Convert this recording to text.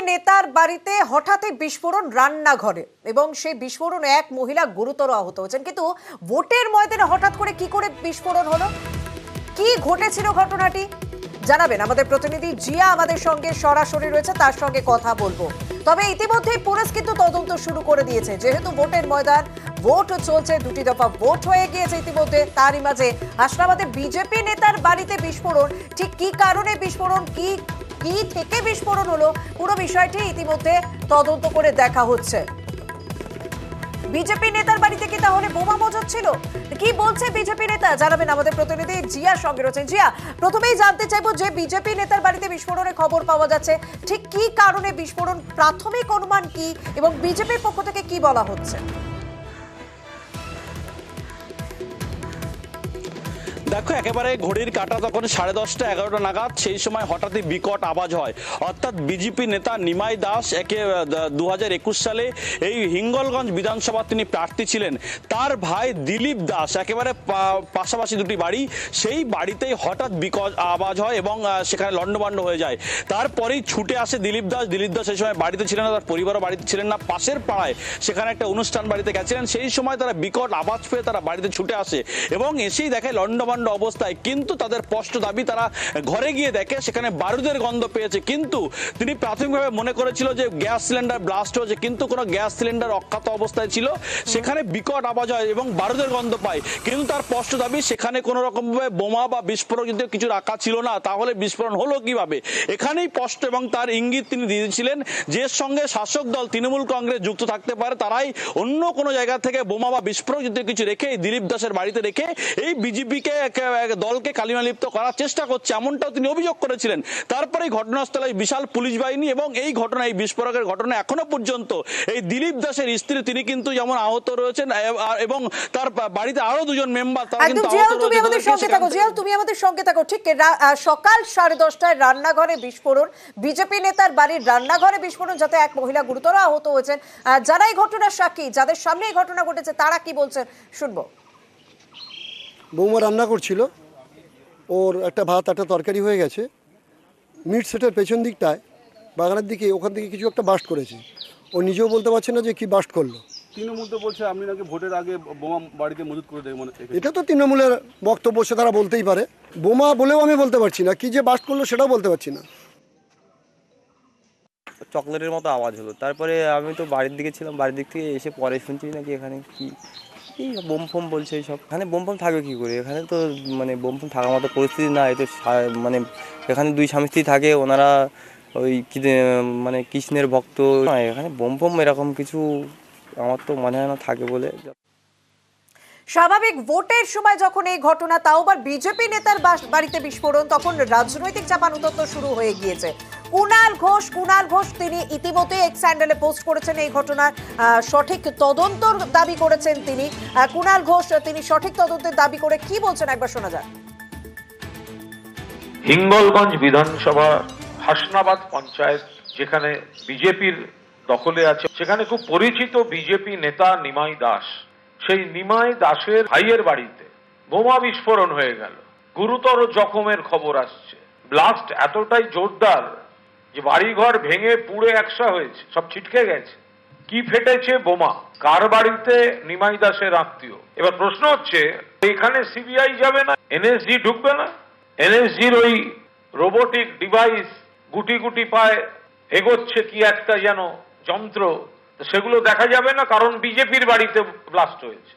নেতার বাড়িতে হঠাৎই বিস্ফোরণ রান্নাঘরে এবং সেই বিস্ফোরণে এক মহিলা গুরুতর আহত হয়েছেন। কিন্তু ভোটের ময়দানে হঠাৎ করে কি করে বিস্ফোরণ হলো, কি ঘটেছিল ঘটনাটি জানাবেন আমাদের প্রতিনিধি জিয়া আমাদের সঙ্গে সরাসরি রয়েছে, তার সঙ্গে কথা বলবো। তবে ইতিমধ্যেই পুলিশ কিন্তু তদন্ত শুরু করে দিয়েছে, যেহেতু ভোটের ময়দান, ভোট চলছে, দুটি দফা ভোট হয়ে গিয়েছে ইতিমধ্যে। তারই মাঝে হাসনাবাদে বিজেপি নেতার বাড়িতে বিস্ফোরণ, ঠিক কি কারণে বিস্ফোরণ, কি থেকে বিস্ফোরণ হলো, পুরো বিষয়টি ইতিমধ্যে তদন্ত করে দেখা হচ্ছে। বিজেপি নেতার বাড়িতে কি তাহলে বোমা মজুদ ছিল? কি বলছে বিজেপি নেতা জানাবেন আমাদের প্রতিনিধি জিয়ার সঙ্গে রয়েছেন। জিয়া, প্রথমেই জানতে চাইবো যে বিজেপি নেতার বাড়িতে বিস্ফোরণের খবর পাওয়া যাচ্ছে, ঠিক কি কারণে বিস্ফোরণ, প্রাথমিক অনুমান কি এবং বিজেপির পক্ষ থেকে কি বলা হচ্ছে? দেখো, একেবারে ঘড়ির কাঁটা তখন 10:30 11টা নাগাদ, সেই সময় হঠাৎই বিকট আওয়াজ হয়। অর্থাৎ বিজেপি নেতা নিমাই দাস, একে 2021 সালে এই হিঙ্গলগঞ্জ বিধানসভা তিনি প্রার্থী ছিলেন, তার ভাই দিলীপ দাস, একেবারে পাশাপাশি দুটি বাড়ি, সেই বাড়িতেই হঠাৎ বিকট আওয়াজ হয় এবং সেখানে লণ্ডভণ্ড হয়ে যায়। তারপরেই ছুটে আসে দিলীপ দাস। দিলীপ দাস সেই সময় বাড়িতে ছিলেন না, তার পরিবারও বাড়িতে ছিলেন না, পাশের পাড়ায় সেখানে একটা অনুষ্ঠান বাড়িতে গেছিলেন। সেই সময় তারা বিকট আওয়াজ পেয়ে তারা বাড়িতে ছুটে আসে এবং এসেই দেখে লণ্ডভণ্ড অবস্থায়। কিন্তু তাদের স্পষ্ট দাবি, তারা ঘরে গিয়ে দেখে সেখানে বারুদের গন্ধ পেয়েছে। কিন্তু তিনি প্রাথমিকভাবে মনে করেছিল যে গ্যাস সিলিন্ডার ব্লাস্ট হয়েছে, কিন্তু কোনো গ্যাস সিলিন্ডার অক্ষত অবস্থায় ছিল। সেখানে বিকট আওয়াজ হয় এবং বারুদের গন্ধ পায়। কিন্তু তার স্পষ্ট দাবি, সেখানে কোনো রকম ভাবে বোমা বা বিস্ফোরক যদি কিছু রাখা ছিল না, তাহলে বিস্ফোরণ হলো কিভাবে? এখানেই স্পষ্ট এবং তার ইঙ্গিত তিনি দিয়েছিলেন, যে সঙ্গে শাসক দল তৃণমূল কংগ্রেস যুক্ত থাকতে পারে, তারাই অন্য কোনো জায়গা থেকে বোমা বা বিস্ফোরক যদি কিছু রেখে দিলীপ দাসের বাড়িতে রেখে এই বিজেপিকে দলকে কালিমালিপ্ত করার চেষ্টা করছে, এমনটাও তিনি অভিযোগ করেছিলেন। তারপরে ঘটনাস্থলে বিশাল পুলিশ বাহিনী এবং এই ঘটনা, এই বিস্ফোরকের ঘটনা এখনো পর্যন্ত এই দিলীপ দাসের স্ত্রী, তিনি কিন্তু যেমন আহত রয়েছেন এবং তার বাড়িতে আরো দুজন মেম্বার, তারা কিন্তু আহত রয়েছে। তুমি আমাদের সঙ্গে থাকো। ঠিক সকাল 10:30টায় রান্নাঘরে বিস্ফোরণ, বিজেপি নেতার বাড়ির রান্নাঘরে বিস্ফোরণ, যাতে এক মহিলা গুরুতর আহত হয়েছেন। যারা এই ঘটনার সাক্ষী, যাদের সামনে এই ঘটনা ঘটেছে, তারা কি বলছেন শুনবো। বৌমা রান্না করছিল, ওর একটা ভাত একটা তরকারি হয়ে গেছে, মিট সেটের পেছন দিকটায় বাগানের দিকে, ওখান থেকে কিছু একটা বাস্ট করেছে। ও নিজেও বলতে পারছে না যে কি বাস্ট করলো। তৃণমূল তো বলছে আপনি নাকি ভোটের আগে বোমা বাড়িতে মজুত করে দেয়, এটা তো তৃণমূলের বক্তব্য, সে তারা বলতেই পারে। বোমা বলেও আমি বলতে পারছি না, কি যে বাস্ট করলো সেটাও বলতে পারছি না। চকলেটের মতো আওয়াজ হলো, তারপরে আমি তো বাড়ির দিকে ছিলাম, বাড়ির দিক থেকে এসে পরে শুনছি নাকি এখানে কি এই বোম ফোম বলছে। এইসব এখানে বোম ফোম থাকবে কী করে? এখানে তো মানে বোম ফোম থাকার মতো পরিস্থিতি না। এই তো মানে এখানে দুই স্বামী স্ত্রী থাকে, ওনারা ওই মানে কৃষ্ণের ভক্ত। এখানে বোম ফোম এরকম কিছু আমার তো মনে হয় না থাকে বলে। স্বাভাবিক ভোটের সময় যখন এই ঘটনা, তাও আবার বিজেপি নেতার বাড়িতে বিস্ফোরণ, তখন রাজনৈতিক চাপানুতত্ব শুরু হয়ে গিয়েছে। কুণাল ঘোষ তিনি ইতিমধ্যে এক্স হ্যান্ডেলে পোস্ট করেছেন এই ঘটনার সঠিক তদন্তর দাবি করেছেন তিনি। কুণাল ঘোষ তিনি সঠিক তদন্তের দাবি করে কি বলছেন, একবার শোনা যাক। হিঙ্গলগঞ্জ বিধানসভা হাসনাবাদ পঞ্চায়েত, যেখানে বিজেপির দখলে আছে, সেখানে খুব পরিচিত বিজেপি নেতা নিমাই দাস, সেই নিমাই দাসের ভাইয়ের বাড়িতে বোমা বিস্ফোরণ হয়ে গেল। গুরুতর জখমের খবর আসছে। ব্লাস্ট এতটাই জোরদার যে বাড়িঘর ভেঙে পুড়ে একসা হয়েছে, সব ছিটকে গেছে। কি ফেটেছে? বোমা। কার বাড়িতে? নিমাই দাসের আত্মীয়। এবার প্রশ্ন হচ্ছে, এখানে সিবিআই যাবে না? এনএসজি ঢুকবে না? এনএসজির ওই রোবোটিক ডিভাইস গুটি গুটি পায় এগোচ্ছে কি একটা যেন যন্ত্র, সেগুলো দেখা যাবে না? কারণ বিজেপির বাড়িতে ব্লাস্ট হয়েছে।